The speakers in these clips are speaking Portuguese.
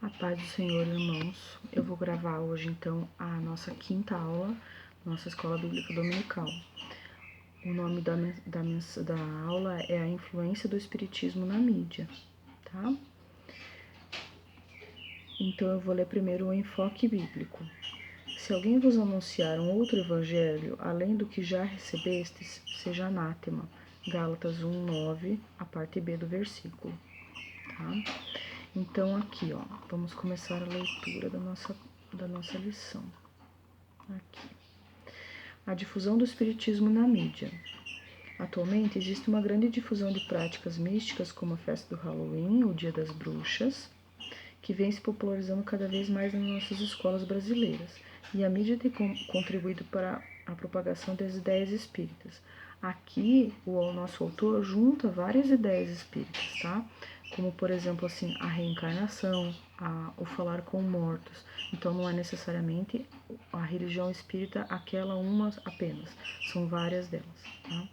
A paz do Senhor, irmãos. Eu vou gravar hoje, então, a nossa quinta aula, nossa Escola Bíblica Dominical. O nome da aula é a influência do Espiritismo na mídia, tá? Então, eu vou ler primeiro o enfoque bíblico. Se alguém vos anunciar um outro evangelho, além do que já recebestes, seja anátema. Gálatas 1:9, a parte B do versículo, tá? Então, aqui, ó, vamos começar a leitura da nossa lição. Aqui. A difusão do espiritismo na mídia. Atualmente, existe uma grande difusão de práticas místicas, como a festa do Halloween, o Dia das Bruxas, que vem se popularizando cada vez mais nas nossas escolas brasileiras. E a mídia tem contribuído para a propagação das ideias espíritas. Aqui, o nosso autor junta várias ideias espíritas, tá? Como, por exemplo, assim, a reencarnação, o falar com mortos. Então, não é necessariamente a religião espírita aquela uma apenas, são várias delas, tá?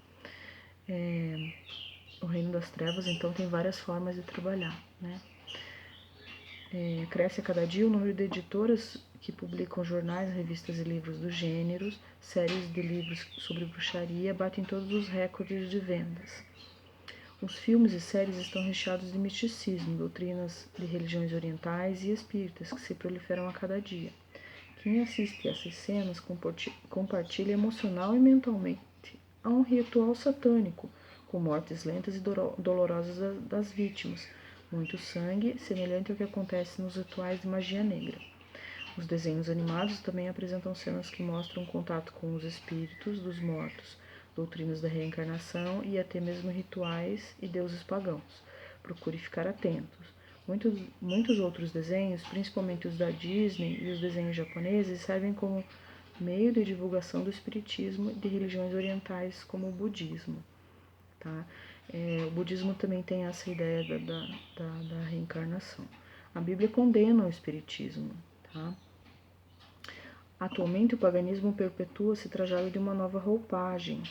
O reino das trevas, então, tem várias formas de trabalhar, né? Cresce a cada dia o número de editoras que publicam jornais, revistas e livros do gênero, séries de livros sobre bruxaria batem todos os recordes de vendas. Os filmes e séries estão recheados de misticismo, doutrinas de religiões orientais e espíritas que se proliferam a cada dia. Quem assiste a essas cenas compartilha emocional e mentalmente a um ritual satânico, com mortes lentas e dolorosas das vítimas, muito sangue, semelhante ao que acontece nos rituais de magia negra. Os desenhos animados também apresentam cenas que mostram contato com os espíritos dos mortos, doutrinas da reencarnação e até mesmo rituais e deuses pagãos. Procure ficar atentos. Muitos outros desenhos, principalmente os da Disney e os desenhos japoneses, servem como meio de divulgação do espiritismo e de religiões orientais como o budismo. Tá? O budismo também tem essa ideia da reencarnação. A Bíblia condena o espiritismo. Tá? Atualmente, o paganismo perpetua-se trajado de uma nova roupagem.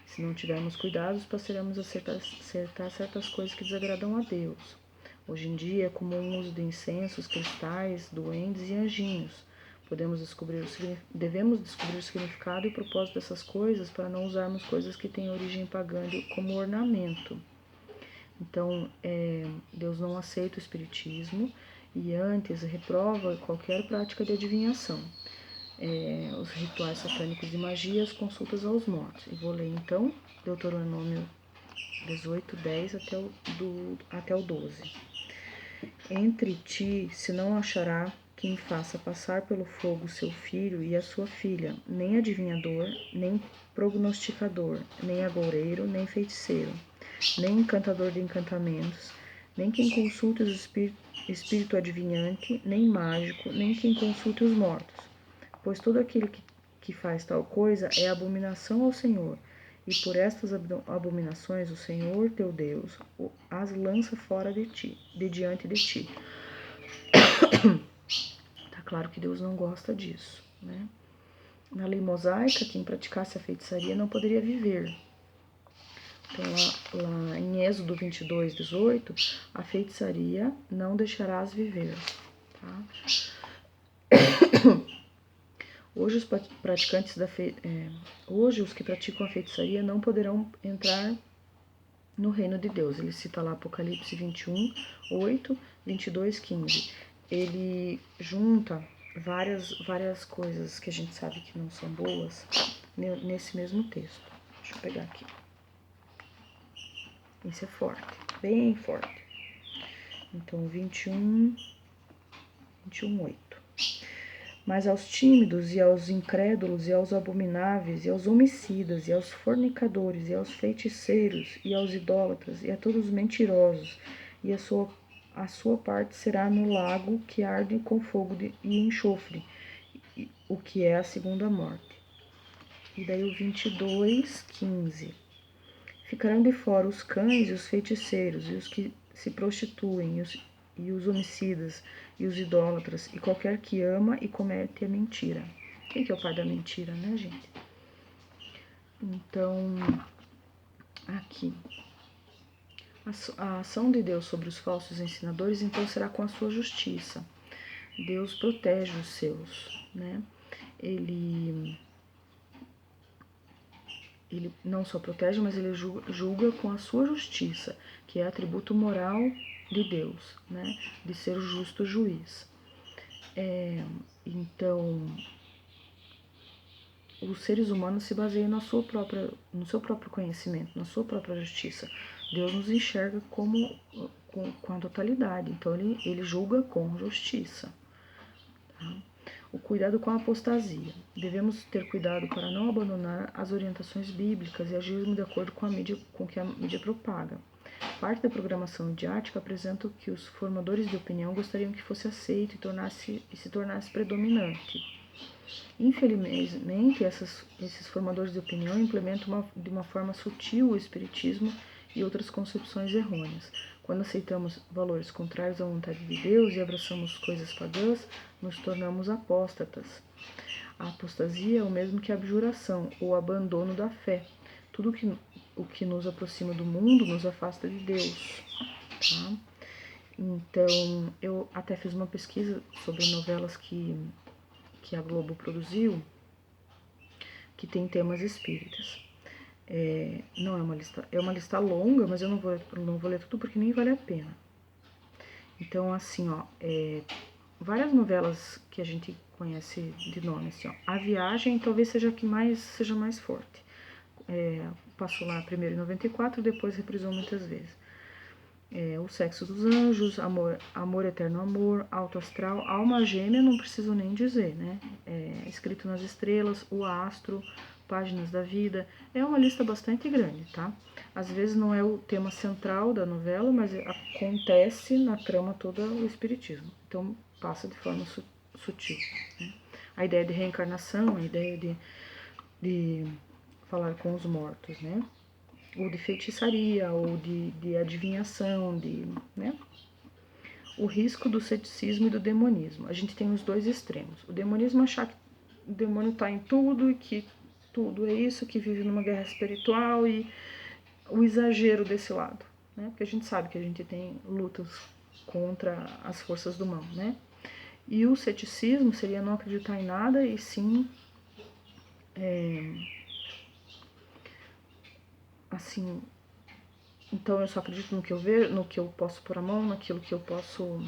Se não tivermos cuidados, passaremos a acertar certas coisas que desagradam a Deus. Hoje em dia é comum o uso de incensos, cristais, duendes e anjinhos. Devemos descobrir o significado e o propósito dessas coisas para não usarmos coisas que têm origem pagã como ornamento. Então, Deus não aceita o espiritismo e antes reprova qualquer prática de adivinhação. Os rituais satânicos de magia, as consultas aos mortos. E vou ler então Deuteronômio 18:10 até o 12. Entre ti se não achará quem faça passar pelo fogo seu filho e a sua filha, nem adivinhador, nem prognosticador, nem agoureiro, nem feiticeiro, nem encantador de encantamentos, nem quem consulte os espírito adivinhante, nem mágico, nem quem consulte os mortos. Pois todo aquele que faz tal coisa é abominação ao Senhor, e por estas abominações o Senhor teu Deus as lança fora de diante de ti. Tá claro que Deus não gosta disso, né? Na lei mosaica, quem praticasse a feitiçaria não poderia viver. Então, lá em Êxodo 22:18, a feitiçaria não deixarás viver, tá? Hoje os que praticam a feitiçaria não poderão entrar no reino de Deus. Ele cita lá Apocalipse 21:8, 22:15. Ele junta várias coisas que a gente sabe que não são boas nesse mesmo texto. Deixa eu pegar aqui. Esse é forte, bem forte. Então, 21:8. Mas aos tímidos e aos incrédulos e aos abomináveis e aos homicidas e aos fornicadores e aos feiticeiros e aos idólatras e a todos os mentirosos, e a sua parte será no lago que arde com fogo e enxofre, o que é a segunda morte. E daí o 22:15. Ficarão de fora os cães e os feiticeiros e os que se prostituem e os homicidas e os idólatras e qualquer que ama e comete a mentira. Quem que é o pai da mentira, né, gente? Então, aqui. A ação de Deus sobre os falsos ensinadores, então, será com a sua justiça. Deus protege os seus, né? Ele não só protege, mas ele julga com a sua justiça, que é atributo moral de Deus, né? De ser o justo juiz. Então, os seres humanos se baseiam no seu próprio conhecimento, na sua própria justiça. Deus nos enxerga com a totalidade, então ele julga com justiça. Tá? O cuidado com a apostasia. Devemos ter cuidado para não abandonar as orientações bíblicas e agirmos de acordo com o que a mídia propaga. Parte da programação midiática apresenta o que os formadores de opinião gostariam que fosse aceito e se tornasse predominante. Infelizmente, esses formadores de opinião implementam de uma forma sutil o espiritismo e outras concepções errôneas. Quando aceitamos valores contrários à vontade de Deus e abraçamos coisas pagãs, nos tornamos apóstatas. A apostasia é o mesmo que a abjuração, ou abandono da fé. Tudo o que nos aproxima do mundo nos afasta de Deus. Tá? Então, eu até fiz uma pesquisa sobre novelas que a Globo produziu, que tem temas espíritas. Não é uma lista, é uma lista longa, mas eu não vou ler tudo porque nem vale a pena. Então, assim, ó, várias novelas que a gente conhece de nome, assim, ó, A Viagem talvez seja a que seja mais forte. Passou lá primeiro em 94, depois reprisou muitas vezes. O Sexo dos Anjos, Amor Eterno Amor, Alto Astral, Alma Gêmea, não preciso nem dizer, né? Escrito nas Estrelas, O Astro, Páginas da Vida. É uma lista bastante grande, tá? Às vezes não é o tema central da novela, mas acontece na trama toda o espiritismo. Então passa de forma sutil, né? A ideia de reencarnação, a ideia de falar com os mortos, né? Ou de feitiçaria, ou de adivinhação, né? O risco do ceticismo e do demonismo. A gente tem os dois extremos. O demonismo achar que o demônio está em tudo e que tudo é isso, que vive numa guerra espiritual, e o exagero desse lado, né? Porque a gente sabe que a gente tem lutas contra as forças do mal, né? E o ceticismo seria não acreditar em nada e sim assim, então eu só acredito no que eu vejo, no que eu posso pôr a mão, naquilo que eu posso,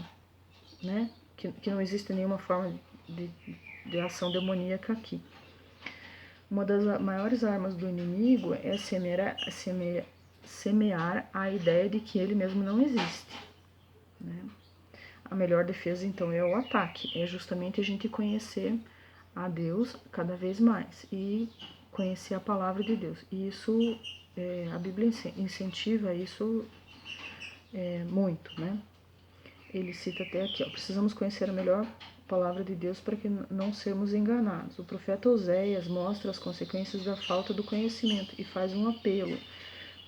né? Que não existe nenhuma forma de ação demoníaca aqui. Uma das maiores armas do inimigo é semear a ideia de que ele mesmo não existe, né? A melhor defesa, então, é o ataque. É justamente a gente conhecer a Deus cada vez mais e conhecer a palavra de Deus. E isso, a Bíblia incentiva isso muito, né? Ele cita até aqui, ó, precisamos conhecer a melhor palavra de Deus para que não sermos enganados. O profeta Oséias mostra as consequências da falta do conhecimento e faz um apelo.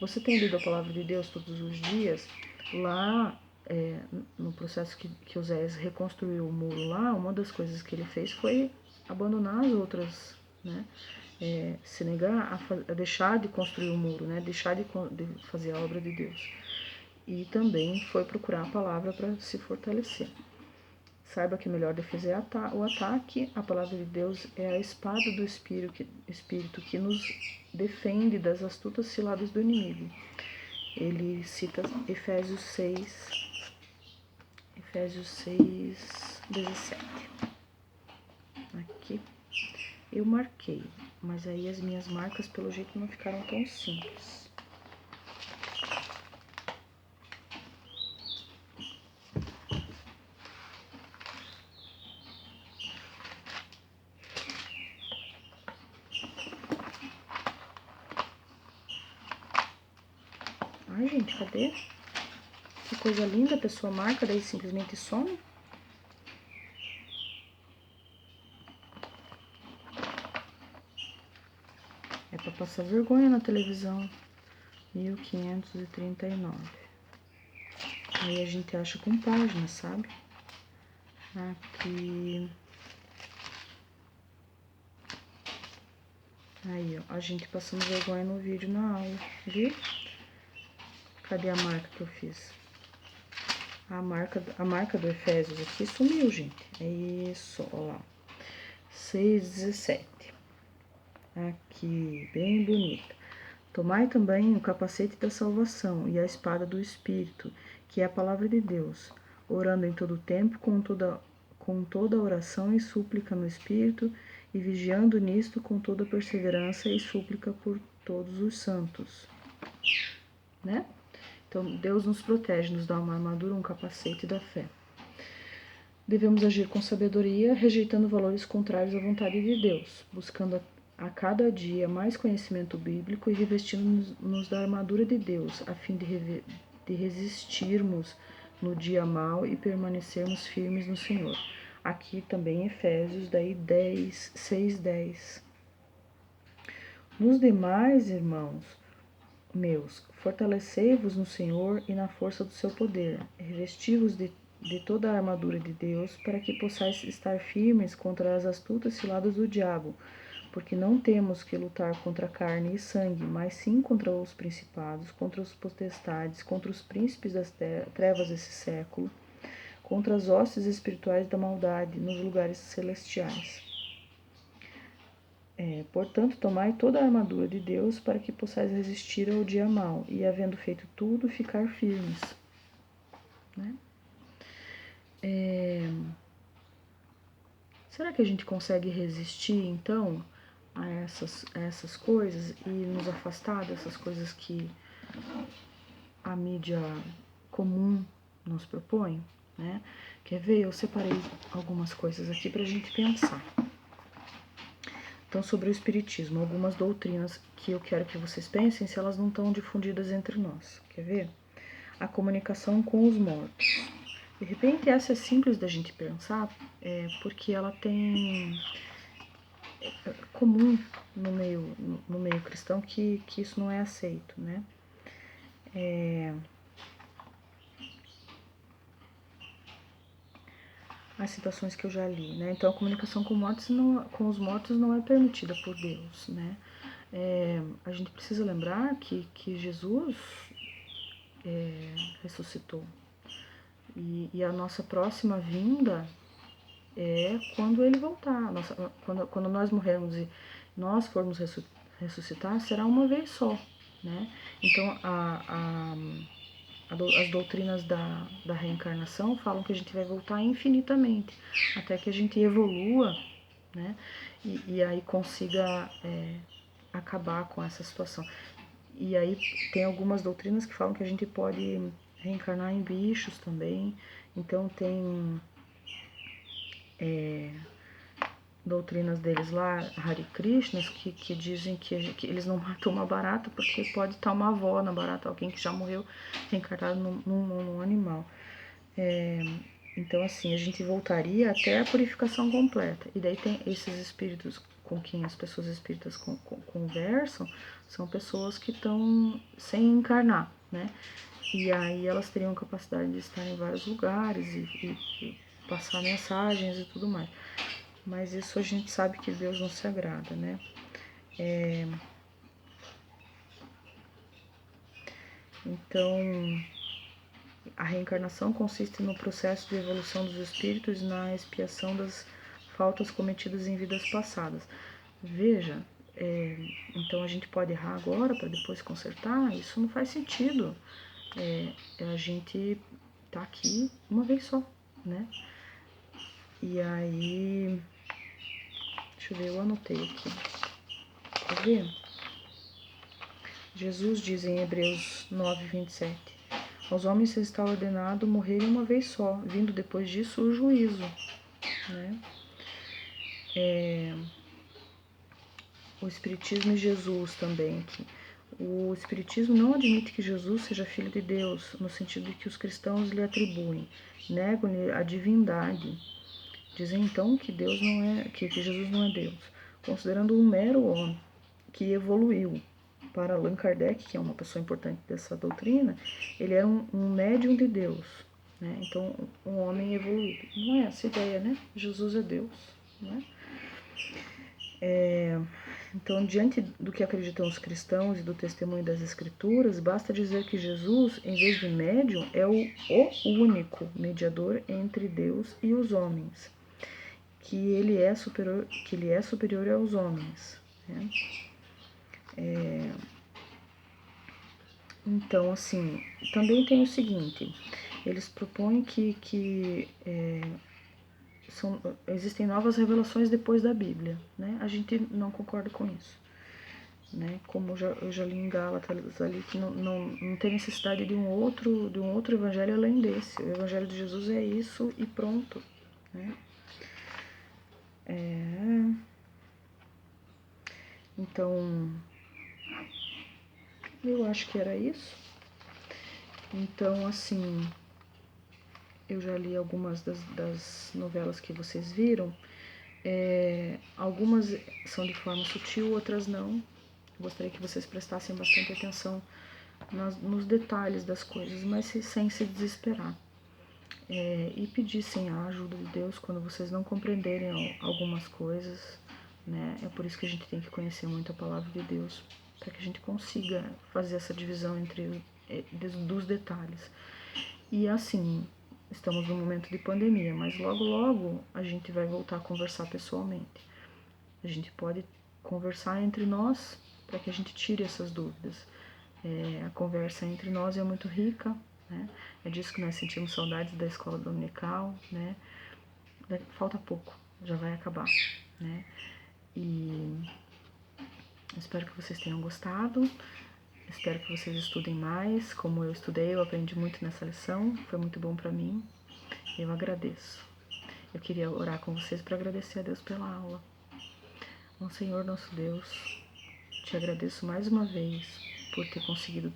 Você tem lido a palavra de Deus todos os dias? Lá, no processo que Oséias reconstruiu o muro lá, uma das coisas que ele fez foi abandonar as outras, né? Se negar a deixar de construir o muro, né? Deixar de fazer a obra de Deus. E também foi procurar a palavra para se fortalecer. Saiba que a melhor defesa é o ataque. A palavra de Deus é a espada do Espírito que nos defende das astutas ciladas do inimigo. Ele cita Efésios 6:17. Aqui eu marquei, mas aí as minhas marcas pelo jeito não ficaram tão simples. Ai, gente, cadê? Que coisa linda, a pessoa marca, daí simplesmente some. É pra passar vergonha na televisão. 1539. Aí a gente acha com página, sabe? Aqui. Aí, ó, a gente passando vergonha no vídeo na aula, viu? Cadê a marca que eu fiz? A marca do Efésios aqui sumiu, gente. É isso, ó lá. 6:17. Aqui, bem bonita. Tomai também o capacete da salvação e a espada do Espírito, que é a palavra de Deus, orando em todo o tempo com toda oração e súplica no Espírito, e vigiando nisto com toda perseverança e súplica por todos os santos. Né? Então, Deus nos protege, nos dá uma armadura, um capacete da fé. Devemos agir com sabedoria, rejeitando valores contrários à vontade de Deus, buscando a cada dia mais conhecimento bíblico e revestindo-nos da armadura de Deus, a fim de resistirmos no dia mau e permanecermos firmes no Senhor. Aqui também Efésios, daí 6:10. Nos demais, irmãos meus, fortalecei-vos no Senhor e na força do seu poder, revesti-vos de toda a armadura de Deus, para que possais estar firmes contra as astutas ciladas do diabo, porque não temos que lutar contra carne e sangue, mas sim contra os principados, contra os potestades, contra os príncipes das trevas desse século, contra as hostes espirituais da maldade nos lugares celestiais. Portanto, tomai toda a armadura de Deus para que possais resistir ao dia mau e, havendo feito tudo, ficar firmes. Né? Será que a gente consegue resistir, então, a essas coisas e nos afastar dessas coisas que a mídia comum nos propõe? Né? Quer ver? Eu separei algumas coisas aqui para a gente pensar. Então, sobre o Espiritismo, algumas doutrinas que eu quero que vocês pensem se elas não estão difundidas entre nós. Quer ver? A comunicação com os mortos. De repente, essa é simples da gente pensar, porque ela tem comum no meio cristão que isso não é aceito, né? As citações que eu já li, né? Então, a comunicação com os mortos não é permitida por Deus, né? A gente precisa lembrar que Jesus ressuscitou. E a nossa próxima vinda é quando ele voltar. Quando nós morrermos e nós formos ressuscitar, será uma vez só, né? Então, as doutrinas da reencarnação falam que a gente vai voltar infinitamente, até que a gente evolua, né? E aí consiga acabar com essa situação. E aí tem algumas doutrinas que falam que a gente pode reencarnar em bichos também. Então tem doutrinas deles lá, Hare Krishnas, que dizem que eles não matam uma barata porque pode estar uma avó na barata, alguém que já morreu reencarnado num animal. Então, assim, a gente voltaria até a purificação completa. E daí tem esses espíritos com quem as pessoas espíritas conversam, são pessoas que estão sem encarnar, né? E aí elas teriam capacidade de estar em vários lugares e passar mensagens e tudo mais. Mas isso a gente sabe que Deus não se agrada, né? Então, a reencarnação consiste no processo de evolução dos espíritos e na expiação das faltas cometidas em vidas passadas. Veja, então a gente pode errar agora para depois consertar? Isso não faz sentido. A gente tá aqui uma vez só, né? E aí, deixa eu ver, eu anotei aqui. Quer ver? Jesus diz em Hebreus 9:27: aos homens está ordenado morrerem uma vez só, vindo depois disso o juízo, né? O Espiritismo e Jesus também aqui. O Espiritismo não admite que Jesus seja filho de Deus, no sentido de que os cristãos lhe atribuem, negam-lhe a divindade. Dizem então que Deus não é, que Jesus não é Deus, considerando um mero homem que evoluiu. Para Allan Kardec, que é uma pessoa importante dessa doutrina, ele era um médium de Deus, né? Então, um homem evoluído. Não é essa ideia, né? Jesus é Deus, né? Então, diante do que acreditam os cristãos e do testemunho das Escrituras, basta dizer que Jesus, em vez de médium, é o único mediador entre Deus e os homens, que ele é superior aos homens, né? Então, assim, também tem o seguinte, eles propõem que existem novas revelações depois da Bíblia, né? A gente não concorda com isso, né? Como eu já li em Gálatas ali que não tem necessidade de um outro evangelho além desse. O evangelho de Jesus é isso e pronto, né? Então, eu acho que era isso. Então, assim, eu já li algumas das novelas que vocês viram. Algumas são de forma sutil, outras não. Gostaria que vocês prestassem bastante atenção nos detalhes das coisas, mas sem se desesperar. E pedissem a ajuda de Deus quando vocês não compreenderem algumas coisas, né? É por isso que a gente tem que conhecer muito a palavra de Deus, para que a gente consiga fazer essa divisão dos detalhes. E assim, estamos num momento de pandemia, mas logo logo a gente vai voltar a conversar pessoalmente. A gente pode conversar entre nós para que a gente tire essas dúvidas. A conversa entre nós é muito rica, né? É disso que nós sentimos saudades da escola dominical, né? Falta pouco, já vai acabar, né? E espero que vocês tenham gostado. Espero que vocês estudem mais, como eu estudei, eu aprendi muito nessa lição, foi muito bom para mim. Eu agradeço. Eu queria orar com vocês para agradecer a Deus pela aula. Bom Senhor, nosso Deus, te agradeço mais uma vez por ter conseguido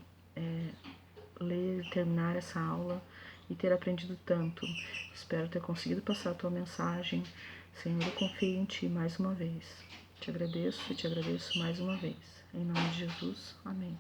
ler e terminar essa aula e ter aprendido tanto. Espero ter conseguido passar a tua mensagem. Senhor, eu confio em ti mais uma vez. Te agradeço e te agradeço mais uma vez. Em nome de Jesus, amém.